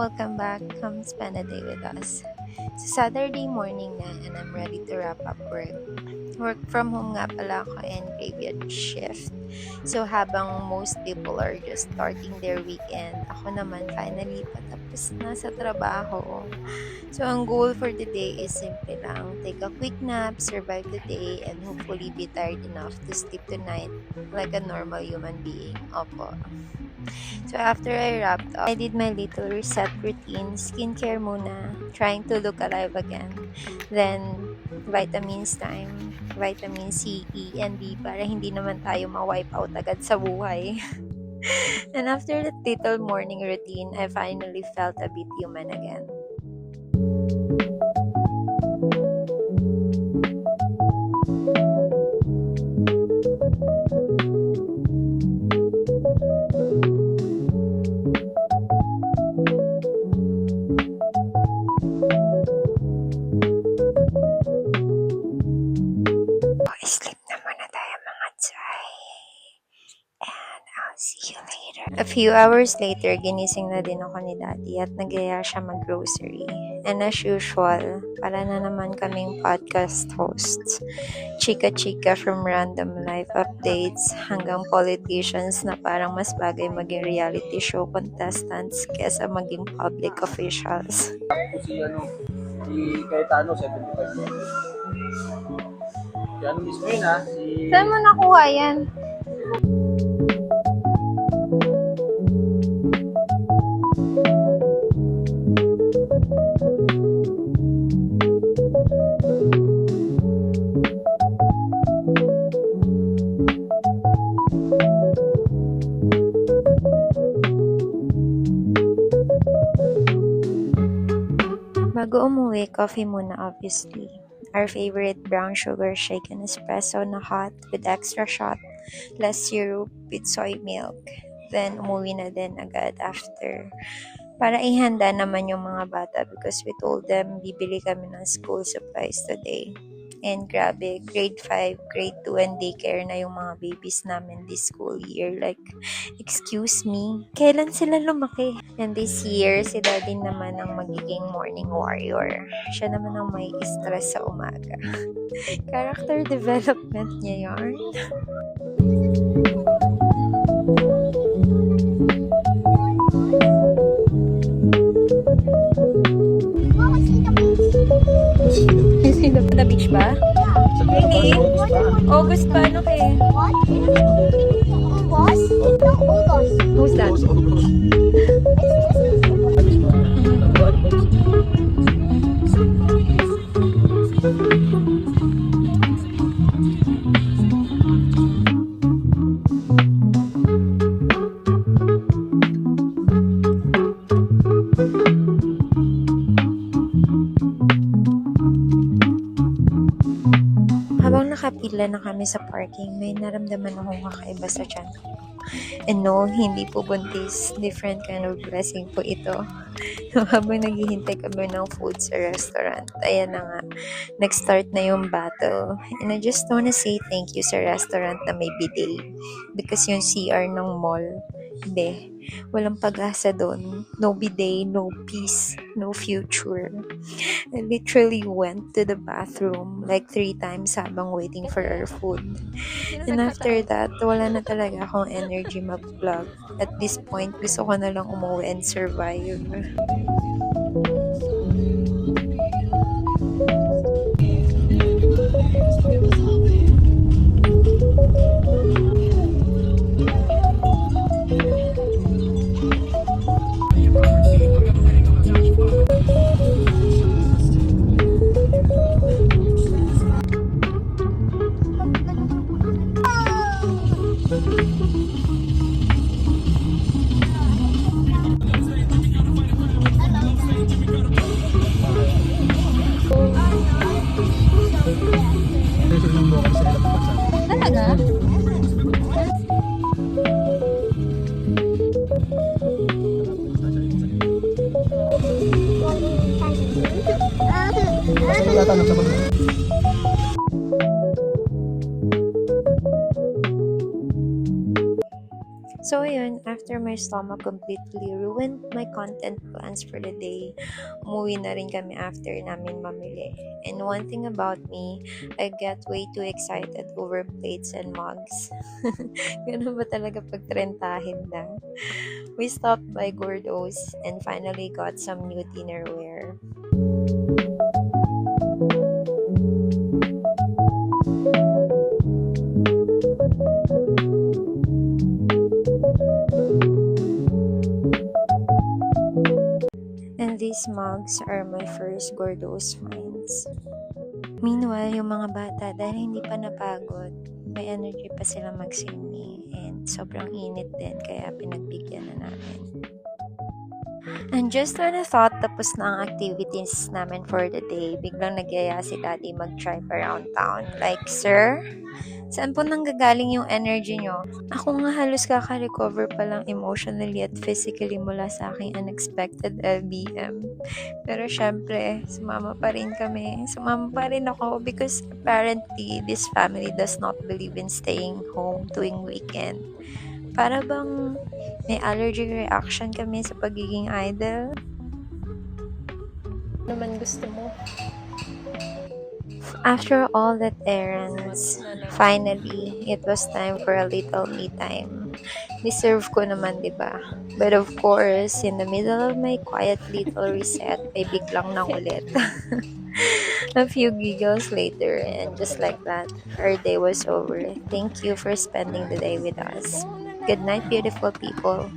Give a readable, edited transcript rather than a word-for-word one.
welcome back. Come spend a day with us. It's Saturday morning na and I'm ready to wrap up work. Work from home nga pala ako and graveyard shift. So habang most people are just starting their weekend, ako naman finally patapos na sa trabaho. So ang goal for the day is simple lang. Take a quick nap, survive the day, and hopefully be tired enough to sleep tonight like a normal human being. Opo. So after I wrapped up, I did my little reset routine, skincare muna, trying to look alive again. Then vitamins time, vitamin C, E, and D para hindi naman tayo ma-wipe out agad sa buhay. And after that little morning routine, I finally felt a bit human again. Sleep na muna tayo mga chay. And I'll see you later. A few hours later, ginising na din ako ni Daddy at nagaya siya mag-grocery. And as usual, para na naman kaming podcast hosts. Chika-chika from random life updates hanggang politicians na parang mas bagay maging reality show contestants kesa maging public officials. Si Cayetano, 75 years. Si ano mismo yun Saan mo nakuha yan? Bago umuwi, coffee muna obviously. Our favorite brown sugar shaken espresso na hot with extra shot, less syrup with soy milk. Then umuwi na din agad after. Para ihanda naman yung mga bata because we told them bibili kami ng school supplies today. And grabe, grade 5, grade 2, and daycare na yung mga babies namin this school year. Like, excuse me, kailan sila lumaki? And this year, si Daddy naman ang magiging morning warrior. Siya naman ang may stress sa umaga. Character development niya yarn. Sino pa? The beach ba? Really? August pa, ano kaya? What? August? No, August. Who's that? Habang nakapila na kami sa parking, may naramdaman akong kakaiba sa tiyan ko. And no, hindi po buntis. Different kind of blessing po ito. Habang naghihintay kami ng food sa restaurant, ayan na nga, nag-start na yung battle. And I just wanna say thank you sa restaurant na may bidet. Because yung CR ng mall, walang pag-asa doon. No bidet, no peace, no future. I literally went to the bathroom like 3 times habang waiting for our food. And after that, wala na talaga akong energy mag-vlog. At this point, gusto ko na lang umuwi and survive. Talaga? Tatanong sa mga. So ayun, after my stomach completely ruined my content plans for the day, umuwi na rin kami after namin mamili. And one thing about me, I get way too excited over plates and mugs. Ganun ba talaga pag trentahin na? We stopped by Gordo's and finally got some new dinnerware. And these mugs are my first Gordo's finds. Meanwhile, yung mga bata, dahil hindi pa napagod, may energy pa sila mag-swimming and sobrang init din kaya pinagbigyan na namin. And just when I thought tapos na ang activities namin for the day, biglang nagyaya si Daddy mag-drive around town. Like, sir, saan po nanggagaling yung energy nyo? Ako nga halos kaka-recover pa lang emotionally at physically mula sa aking unexpected LBM. Pero syempre, sumama pa rin kami. Sumama pa rin ako because apparently this family does not believe in staying home tuwing weekend. Para bang may allergic reaction kami sa pagiging idol. Ano naman gusto mo? After all that errands, finally, it was time for a little me time. Deserve ko naman, di ba? But of course, in the middle of my quiet little reset, ay biglang nangulit. A few giggles later, and just like that, our day was over. Thank you for spending the day with us. Good night, beautiful people.